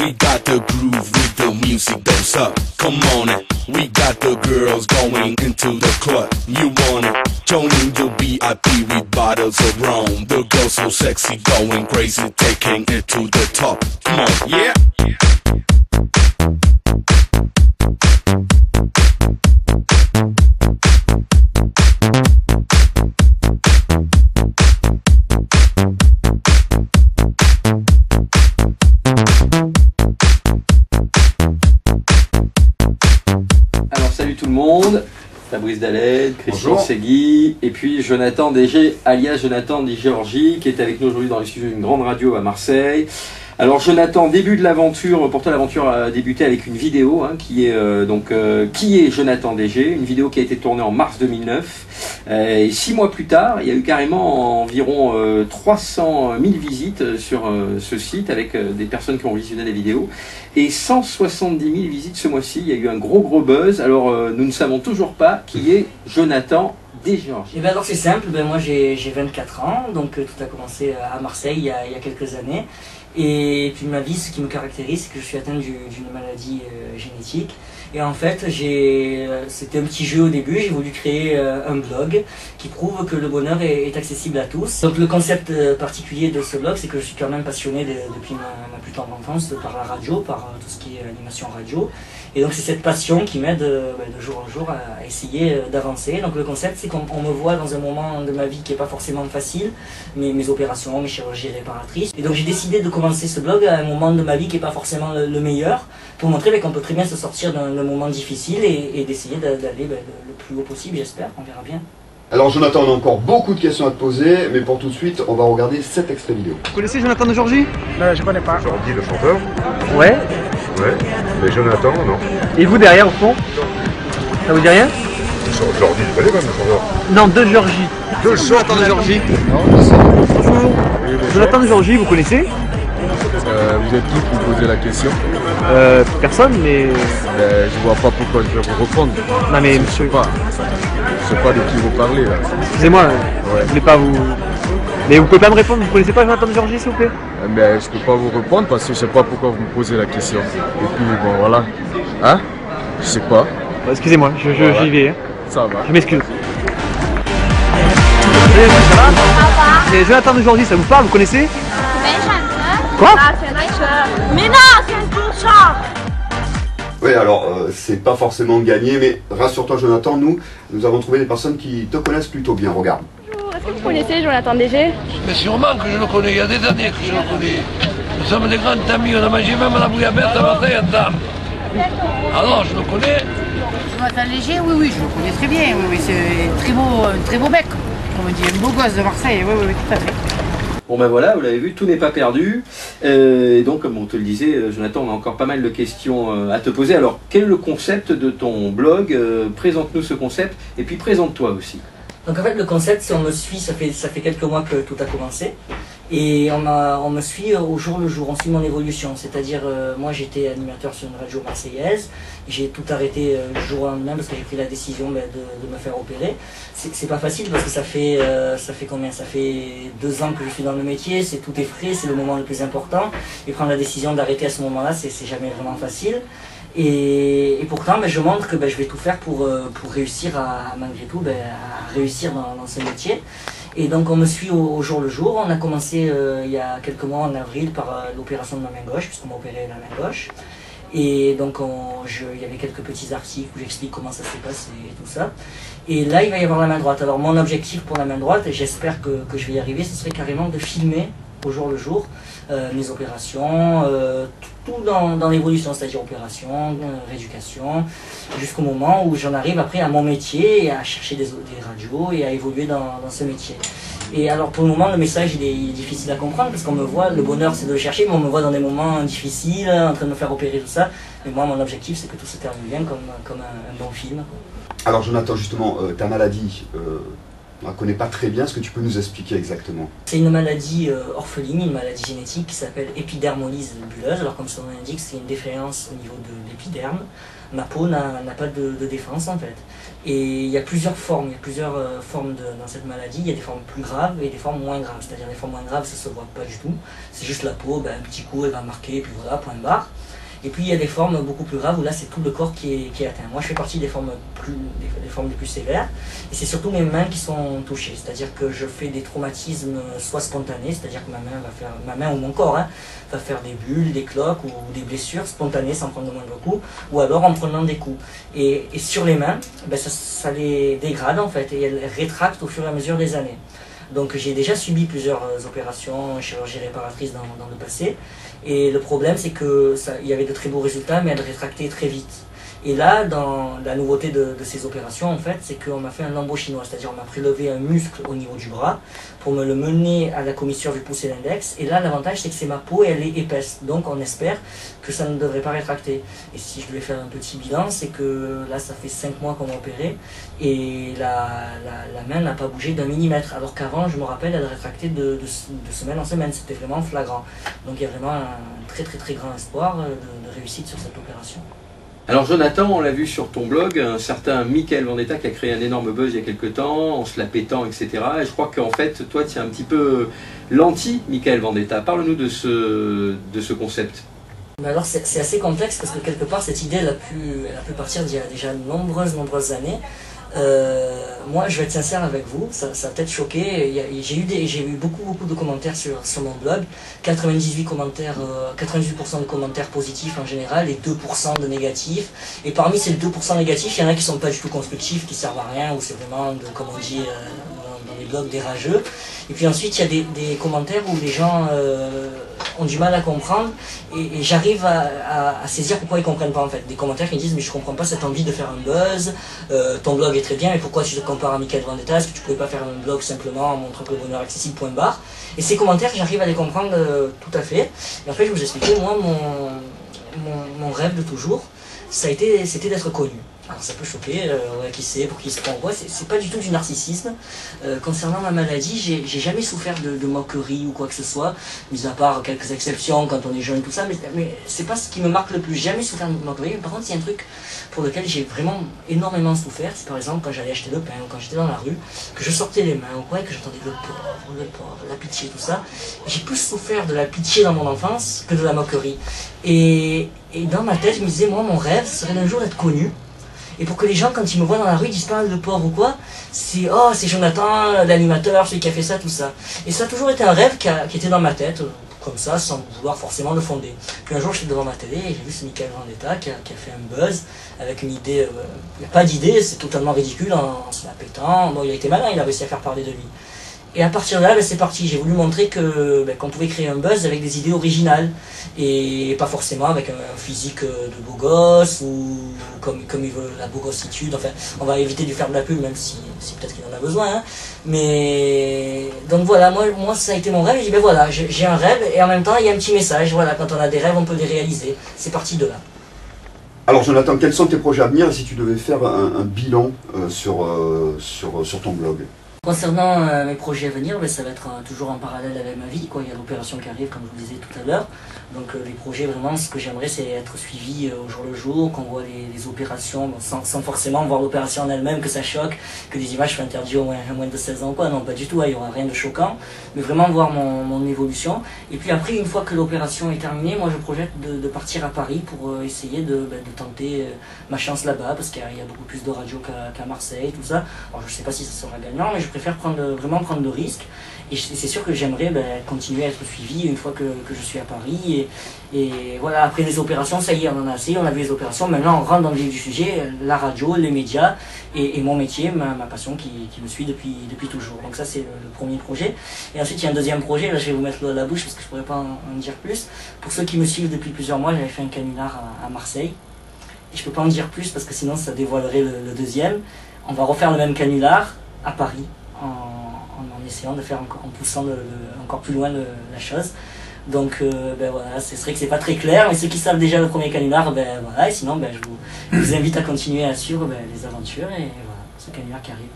We got the groove with the music that's up. Come on it. We got the girls going into the club. You want it? Joining the VIP with bottles of rum. The girls so sexy, going crazy, taking it to the top. Come on, yeah. Alors salut tout le monde, Fabrice Daled, Christian Segui et puis Jonathan DG alias Jonathan Di Giorgi qui est avec nous aujourd'hui dans les studios d'une grande radio à Marseille. Alors Jonathan, début de l'aventure, pour toi l'aventure a débuté avec une vidéo qui est qui est Jonathan DG, une vidéo qui a été tournée en mars 2009 et 6 mois plus tard il y a eu carrément environ 300 000 visites sur ce site avec des personnes qui ont visionné les vidéos et 170 000 visites ce mois-ci. Il y a eu un gros buzz. Alors nous ne savons toujours pas qui est Jonathan Di Giorgi. Et bien alors c'est simple, moi j'ai 24 ans, donc tout a commencé à Marseille il y a quelques années. Et puis ma vie, ce qui me caractérise, c'est que je suis atteint d'une maladie génétique. Et en fait, c'était un petit jeu au début, j'ai voulu créer un blog qui prouve que le bonheur est accessible à tous. Donc le concept particulier de ce blog, c'est que je suis quand même passionné depuis ma plus tendre enfance par la radio, par tout ce qui est animation radio. Et donc c'est cette passion qui m'aide de jour en jour à essayer d'avancer. Donc le concept, c'est qu'on me voit dans un moment de ma vie qui n'est pas forcément facile, mes opérations, mes chirurgies réparatrices. Et donc j'ai décidé de commencer ce blog à un moment de ma vie qui n'est pas forcément le meilleur, pour montrer qu'on peut très bien se sortir d'un moment difficile et d'essayer d'aller le plus haut possible, j'espère, on verra bien. Alors Jonathan, on a encore beaucoup de questions à te poser, mais pour tout de suite, on va regarder cet extrait vidéo. Vous connaissez Jonathan Di Giorgi? Je connais pas. Jordi, le chanteur? Ouais. Ouais. Mais Jonathan, non. Et vous derrière au fond? Ça vous dit rien? Jordi, je connais quand même le chanteur. Non, De Giorgi. Jonathan Di Giorgi. Non, je sais. Bonjour. Jonathan Di Giorgi, vous connaissez? Vous êtes qui pour poser la question? Personne, mais... je vois pas pourquoi je vais vous répondre. Non mais Je monsieur... sais pas de qui vous parlez là. Excusez-moi, je voulais pas vous... Mais vous pouvez pas me répondre, vous connaissez pas Jonathan Di Giorgi s'il vous plaît? Mais je peux pas vous répondre parce que je sais pas pourquoi vous me posez la question. Et puis bon voilà. Hein? Je sais pas. Excusez-moi, j'y vais. Ça va. Je m'excuse. Et Jonathan Di Giorgi, ça vous parle, vous connaissez? Quoi? Mais non, c'est un touchant. Oui, alors c'est pas forcément gagné, mais rassure-toi Jonathan, nous avons trouvé des personnes qui te connaissent plutôt bien, regarde. Est-ce que vous connaissez Jonathan DG? Mais sûrement que je le connais, il y a des années que je le connais. Nous sommes des grands amis, on a mangé même à la bouillabaisse à Marseille ensemble. Alors, je le connais. Jonathan Léger, oui, je le connais très bien. Oui, c'est un très beau mec, comme on dit, un beau gosse de Marseille, oui, tout à fait. Bon ben voilà, vous l'avez vu, tout n'est pas perdu. Et donc, comme on te le disait, Jonathan, on a encore pas mal de questions à te poser. Alors, quel est le concept de ton blog? Présente-nous ce concept et puis présente-toi aussi. Donc en fait le concept, si on me suit, ça fait quelques mois que tout a commencé. Et on me suit au jour le jour, on suit mon évolution. C'est-à-dire, moi j'étais animateur sur une radio marseillaise, j'ai tout arrêté du jour au lendemain parce que j'ai pris la décision de me faire opérer. C'est pas facile parce que ça fait combien? Ça fait 2 ans que je suis dans le métier, tout est frais, c'est le moment le plus important. Et prendre la décision d'arrêter à ce moment-là, c'est jamais vraiment facile. Et pourtant, je montre que je vais tout faire pour réussir malgré tout, à réussir dans ce métier. Et donc on me suit au jour le jour. On a commencé il y a quelques mois en avril par l'opération de ma main gauche, puisqu'on m'a opéré la main gauche. Et donc il y avait quelques petits articles où j'explique comment ça s'est passé et tout ça. Et là il va y avoir la main droite. Alors mon objectif pour la main droite, et j'espère que je vais y arriver, ce serait carrément de filmer au jour le jour mes opérations, tout dans l'évolution, c'est-à-dire opération, rééducation, jusqu'au moment où j'en arrive après à mon métier et à chercher des radios et à évoluer dans ce métier. Et alors pour le moment le message il est difficile à comprendre parce qu'on me voit, le bonheur c'est de le chercher, mais on me voit dans des moments difficiles, en train de me faire opérer tout ça. Mais moi mon objectif c'est que tout se termine bien comme un bon film. Alors Jonathan, justement, ta maladie, On ne la connaît pas très bien, est-ce que tu peux nous expliquer exactement? C'est une maladie orpheline, une maladie génétique qui s'appelle épidermolyse bulleuse. Alors comme son nom l'indique, c'est une défaillance au niveau de l'épiderme. Ma peau n'a pas de défense en fait. Et il y a plusieurs formes, dans cette maladie. Il y a des formes plus graves et des formes moins graves. C'est-à-dire les formes moins graves, ça ne se voit pas du tout. C'est juste la peau, un petit coup, elle va marquer, puis voilà, point barre. Et puis il y a des formes beaucoup plus graves où là c'est tout le corps qui est atteint. Moi je fais partie des formes les plus sévères et c'est surtout mes mains qui sont touchées. C'est-à-dire que je fais des traumatismes soit spontanés, c'est-à-dire que ma main ou mon corps va faire des bulles, des cloques ou des blessures spontanées sans prendre le moindre coup, ou alors en prenant des coups. Et sur les mains, ça les dégrade en fait et elles rétractent au fur et à mesure des années. Donc j'ai déjà subi plusieurs opérations, chirurgie réparatrice dans le passé. Et le problème c'est qu'il y avait de très beaux résultats mais elles rétractaient très vite. Et là, dans la nouveauté de ces opérations, en fait, c'est qu'on m'a fait un lambeau chinois, c'est-à-dire on m'a prélevé un muscle au niveau du bras pour me le mener à la commissure du pouce et l'index. Et là, l'avantage, c'est que c'est ma peau et elle est épaisse. Donc, on espère que ça ne devrait pas rétracter. Et si je devais faire un petit bilan, c'est que là, ça fait 5 mois qu'on m'a opéré et la main n'a pas bougé d'1 millimètre. Alors qu'avant, je me rappelle, elle rétractait de semaine en semaine. C'était vraiment flagrant. Donc, il y a vraiment un très très très grand espoir de réussite sur cette opération. Alors Jonathan, on l'a vu sur ton blog, un certain Michael Vendetta qui a créé un énorme buzz il y a quelques temps, en se la pétant, etc. Et je crois qu'en fait, toi, tu es un petit peu l'anti-Michael Vendetta. Parle-nous de ce concept. Mais alors c'est assez complexe parce que quelque part, cette idée, elle a pu partir d'il y a déjà de nombreuses années. Moi, je vais être sincère avec vous, ça va peut-être choquer. J'ai eu beaucoup de commentaires sur mon blog, 98% de commentaires positifs en général et 2% de négatifs. Et parmi ces 2% négatifs, il y en a qui sont pas du tout constructifs, qui servent à rien, ou c'est vraiment, comme on dit dans les blogs, des rageux. Et puis ensuite, il y a des commentaires où les gens ont du mal à comprendre et j'arrive à saisir pourquoi ils comprennent pas en fait. Des commentaires qui me disent mais je comprends pas cette envie de faire un buzz, ton blog est très bien mais pourquoi tu te compares à Michael Vendetta, est-ce que tu pouvais pas faire un blog simplement en montrant que le bonheur accessible point barre. Et ces commentaires j'arrive à les comprendre tout à fait. Et en fait je vous expliquais, moi mon rêve de toujours c'était d'être connu. Alors ça peut choquer, qui sait, pour qui se prend quoi, c'est pas du tout du narcissisme. Concernant ma maladie, j'ai jamais souffert de moquerie ou quoi que ce soit, mis à part quelques exceptions quand on est jeune, tout ça, mais c'est pas ce qui me marque le plus, jamais souffert de moquerie. Par contre, il y a un truc pour lequel j'ai vraiment énormément souffert, c'est par exemple quand j'allais acheter le pain ou quand j'étais dans la rue, que je sortais les mains ou quoi, et que j'entendais le pauvre, la pitié, tout ça. J'ai plus souffert de la pitié dans mon enfance que de la moquerie. Et dans ma tête, je me disais, moi, mon rêve serait d'un jour d'être connu. Et pour que les gens, quand ils me voient dans la rue, disent pas le pauvre ou quoi, c'est oh, c'est Jonathan, l'animateur, celui qui a fait ça, tout ça. Et ça a toujours été un rêve qui était dans ma tête, comme ça, sans vouloir forcément le fonder. Puis un jour, j'étais devant ma télé et j'ai vu ce Michael Vendetta qui a fait un buzz avec une idée. Il n'y a pas d'idée, c'est totalement ridicule en se la pétant. Bon, il a été malin, il a réussi à faire parler de lui. Et à partir de là, c'est parti. J'ai voulu montrer qu'on pouvait créer un buzz avec des idées originales. Et pas forcément avec un physique de beau gosse ou comme il veut la beau gossitude. Enfin, on va éviter de faire de la pub, même si peut-être qu'il en a besoin. Hein. Mais donc voilà, moi ça a été mon rêve. J'ai dit ben voilà, j'ai un rêve et en même temps il y a un petit message. Voilà, quand on a des rêves, on peut les réaliser. C'est parti de là. Alors Jonathan, quels sont tes projets à venir si tu devais faire un bilan sur ton blog? Concernant mes projets à venir, ça va être toujours en parallèle avec ma vie. Il y a l'opération qui arrive, comme je vous le disais tout à l'heure. Donc les projets, vraiment, ce que j'aimerais, c'est être suivi au jour le jour, qu'on voit les opérations, sans forcément voir l'opération en elle-même, que ça choque, que des images soient interdites au moins de 16 ans. Non, pas du tout, il n'y aura rien de choquant. Mais vraiment voir mon évolution. Et puis après, une fois que l'opération est terminée, moi je projette de partir à Paris pour essayer de tenter ma chance là-bas, parce qu'il y a beaucoup plus de radio qu'à Marseille, tout ça. Alors je ne sais pas si ça sera gagnant, mais je préfère vraiment prendre de risques. Et c'est sûr que j'aimerais continuer à être suivi une fois que je suis à Paris. Et voilà, après les opérations, ça y est, on en a assez, on a vu les opérations. Maintenant, on rentre dans le vif du sujet, la radio, les médias et mon métier, ma passion qui me suit depuis toujours. Donc ça, c'est le premier projet. Et ensuite, il y a un deuxième projet, là je vais vous mettre l'eau à la bouche parce que je ne pourrais pas en dire plus. Pour ceux qui me suivent depuis plusieurs mois, j'avais fait un canular à Marseille. Et je ne peux pas en dire plus parce que sinon ça dévoilerait le deuxième. On va refaire le même canular à Paris, en essayant de faire en poussant encore plus loin la chose. Donc voilà, c'est vrai que c'est pas très clair, mais ceux qui savent déjà le premier canular, voilà, et sinon je vous invite à continuer à suivre les aventures et voilà, ce canular qui arrive.